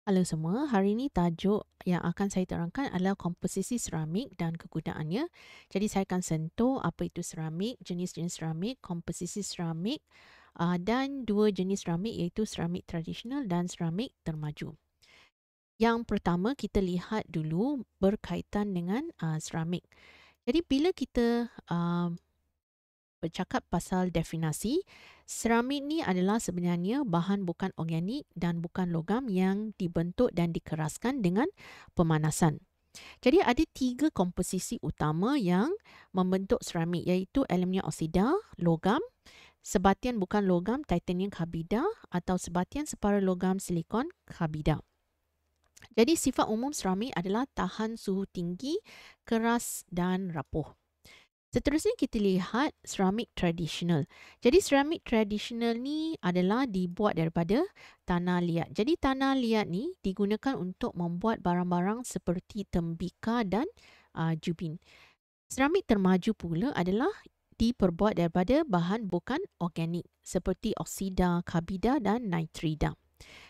Halo semua, hari ini tajuk yang akan saya terangkan adalah komposisi seramik dan kegunaannya. Jadi saya akan sentuh apa itu seramik, jenis-jenis seramik, komposisi seramik dan dua jenis seramik iaitu seramik tradisional dan seramik termaju. Yang pertama kita lihat dulu berkaitan dengan seramik. Jadi bila kita bercakap pasal definasi, seramik ni adalah sebenarnya bahan bukan organik dan bukan logam yang dibentuk dan dikeraskan dengan pemanasan. Jadi ada tiga komposisi utama yang membentuk seramik iaitu aluminium oksida, logam, sebatian bukan logam titanium karbida atau sebatian separa logam silikon karbida. Jadi sifat umum seramik adalah tahan suhu tinggi, keras dan rapuh. Seterusnya kita lihat seramik tradisional. Jadi seramik tradisional ni adalah dibuat daripada tanah liat. Jadi tanah liat ni digunakan untuk membuat barang-barang seperti tembikar dan jubin. Seramik termaju pula adalah diperbuat daripada bahan bukan organik seperti oksida, karbida dan nitrida.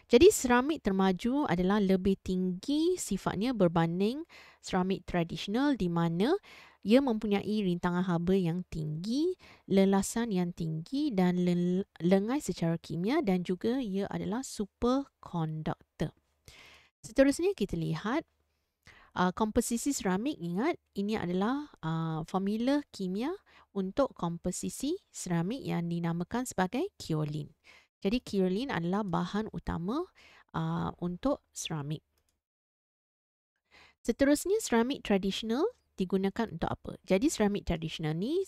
Jadi seramik termaju adalah lebih tinggi sifatnya berbanding seramik tradisional di mana ia mempunyai rintangan haba yang tinggi, lelasan yang tinggi dan lengai secara kimia dan juga ia adalah superconductor. Seterusnya kita lihat komposisi seramik. Ingat ini adalah formula kimia untuk komposisi seramik yang dinamakan sebagai kaolin. Jadi kaolin adalah bahan utama untuk seramik. Seterusnya seramik tradisional digunakan untuk apa? Jadi seramik tradisional ni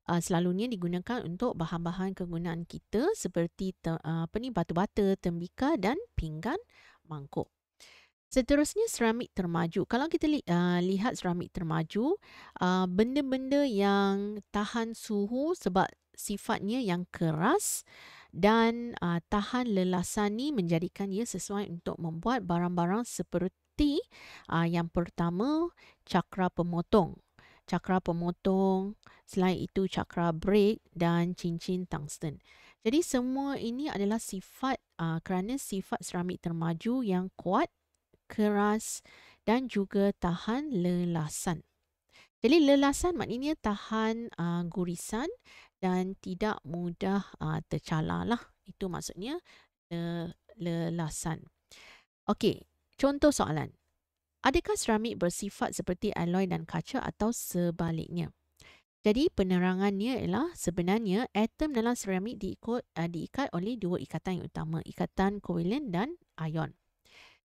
selalunya digunakan untuk bahan-bahan kegunaan kita seperti batu bata, tembikar dan pinggan, mangkuk. Seterusnya seramik termaju. Kalau kita lihat seramik termaju, benda-benda yang tahan suhu sebab sifatnya yang keras dan tahan lelasan ni menjadikan ia sesuai untuk membuat barang-barang seperti yang pertama cakra pemotong. Cakra pemotong, selain itu cakra brake dan cincin tungsten. Jadi semua ini adalah sifat kerana sifat seramik termaju yang kuat, keras dan juga tahan lelasan. Jadi lelasan maknanya tahan gurisan dan tidak mudah tercalar lah. Itu maksudnya lelasan. Okey, contoh soalan. Adakah seramik bersifat seperti alloy dan kaca atau sebaliknya? Jadi penerangannya ialah sebenarnya atom dalam seramik diikat oleh dua ikatan yang utama, ikatan kovalent dan ion.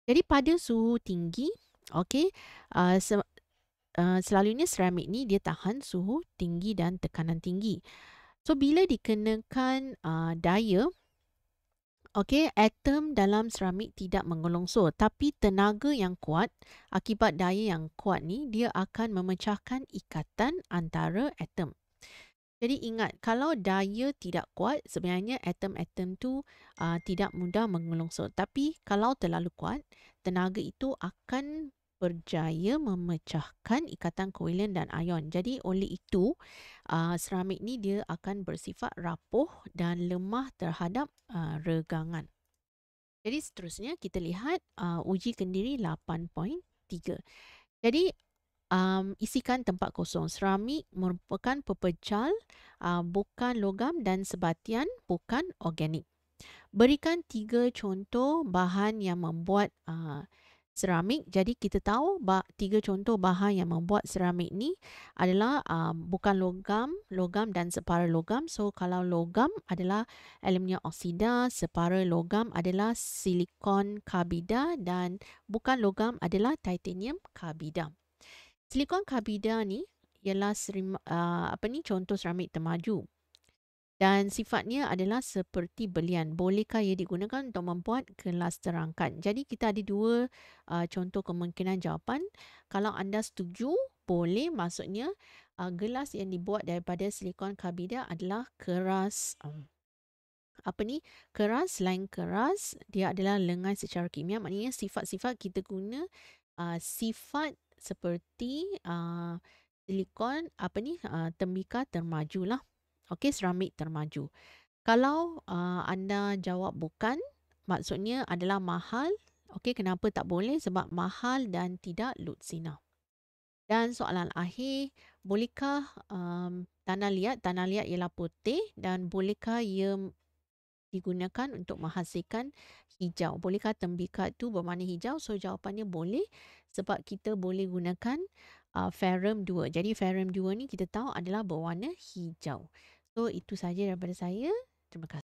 Jadi pada suhu tinggi, okey, selalunya seramik ni dia tahan suhu tinggi dan tekanan tinggi. So bila dikenakan daya, okey, atom dalam seramik tidak mengelongsor, tapi tenaga yang kuat akibat daya yang kuat ni dia akan memecahkan ikatan antara atom. Jadi ingat, kalau daya tidak kuat, sebenarnya atom-atom tu tidak mudah mengelongsor. Tapi kalau terlalu kuat, tenaga itu akan berjaya memecahkan ikatan kovalent dan ion. Jadi oleh itu, seramik ni dia akan bersifat rapuh dan lemah terhadap regangan. Jadi seterusnya kita lihat uji kendiri 8.3. Jadi isikan tempat kosong. Seramik merupakan pepejal bukan logam dan sebatian bukan organik. Berikan 3 contoh bahan yang membuat seramik. Jadi kita tahu 3 contoh bahan yang membuat seramik ni adalah bukan logam, logam dan separa logam. So kalau logam adalah aluminium oksida, separa logam adalah silikon karbida dan bukan logam adalah titanium karbida. Silikon karbida ni ialah contoh seramik termaju dan sifatnya adalah seperti belian. Bolehkah ia digunakan untuk membuat gelas terangkat? Jadi kita ada dua contoh kemungkinan jawapan. Kalau anda setuju, boleh, maksudnya gelas yang dibuat daripada silikon karbida adalah keras. Keras, selain keras, dia adalah lengan secara kimia. Maknanya sifat-sifat kita guna sifat seperti silikon tembikar termaju lah. Okey, seramik termaju. Kalau anda jawab bukan, maksudnya adalah mahal. Okey, kenapa tak boleh? Sebab mahal dan tidak lutsina. Dan soalan akhir, bolehkah tanah liat ialah putih dan bolehkah ia digunakan untuk menghasilkan hijau? Bolehkah tembikar tu berwarna hijau? So jawapannya boleh sebab kita boleh gunakan ferrum 2. Jadi ferrum 2 ni kita tahu adalah berwarna hijau. So itu saja daripada saya. Terima kasih.